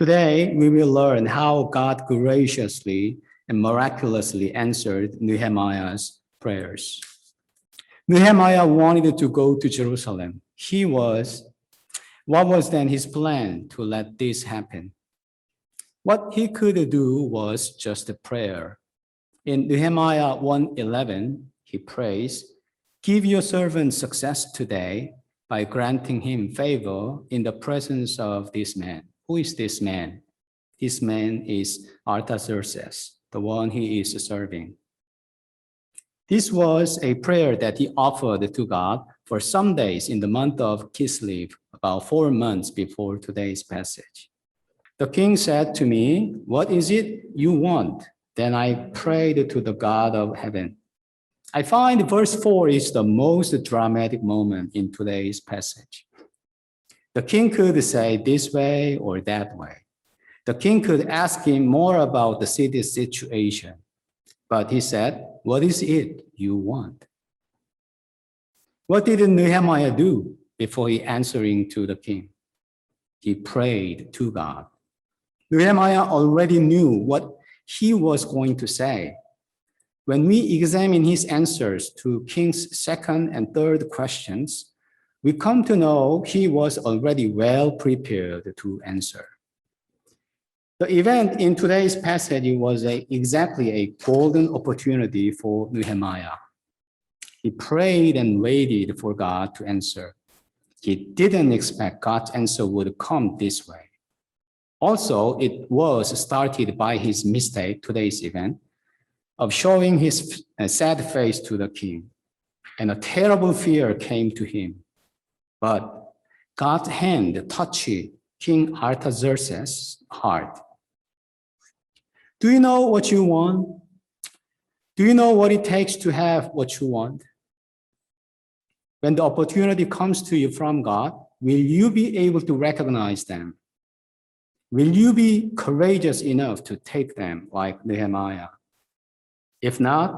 Today, we will learn how God graciously and miraculously answered Nehemiah's prayers. Nehemiah wanted to go to Jerusalem. What was then his plan to let this happen? What he could do was just a prayer. In Nehemiah 1:11, he prays, "Give your servant success today by granting him favor in the presence of this man." Who is this man? This man is Artaxerxes, the one he is serving. This was a prayer that he offered to God for some days in the month of Kislev, about 4 months before today's passage. The king said to me, "What is it you want?" Then I prayed to the God of heaven. I find verse 4 is the most dramatic moment in today's passage. The king could say this way or that way. The king could ask him more about the city's situation. But he said, "What is it you want?" What did Nehemiah do before he answering to the king? He prayed to God. Nehemiah already knew what he was going to say. When we examine his answers to King's second and third questions, we come to know he was already well prepared to answer. The event in today's passage was exactly a golden opportunity for Nehemiah. He prayed and waited for God to answer. He didn't expect God's answer would come this way. Also, it was started by his mistake, today's event, of showing his sad face to the king. And a terrible fear came to him. But God's hand touched King Artaxerxes' heart. Do you know what you want? Do you know what it takes to have what you want? When the opportunity comes to you from God, will you be able to recognize them? Will you be courageous enough to take them like Nehemiah? If not,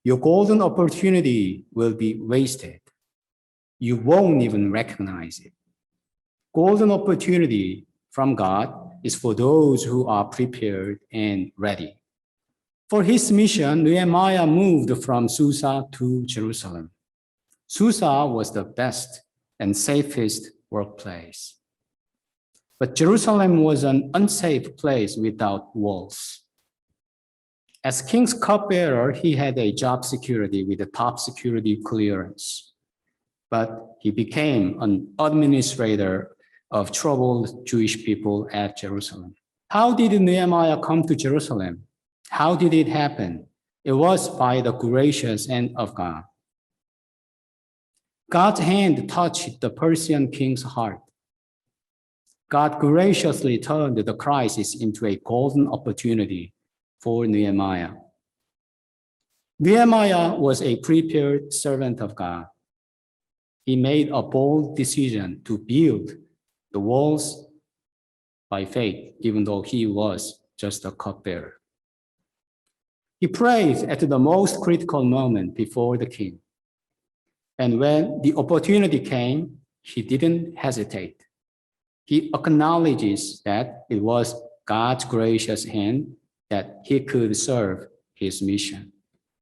your golden opportunity will be wasted. You won't even recognize it. Golden opportunity from God is for those who are prepared and ready. For his mission, Nehemiah moved from Susa to Jerusalem. Susa was the best and safest workplace. But Jerusalem was an unsafe place without walls. As king's cupbearer, he had a job security with a top security clearance. But he became an administrator of troubled Jewish people at Jerusalem. How did Nehemiah come to Jerusalem? How did it happen? It was by the gracious hand of God. God's hand touched the Persian king's heart. God graciously turned the crisis into a golden opportunity for Nehemiah. Nehemiah was a prepared servant of God. He made a bold decision to build the walls by faith, even though he was just a cupbearer. He prayed at the most critical moment before the king. And when the opportunity came, he didn't hesitate. He acknowledges that it was God's gracious hand that he could serve his mission.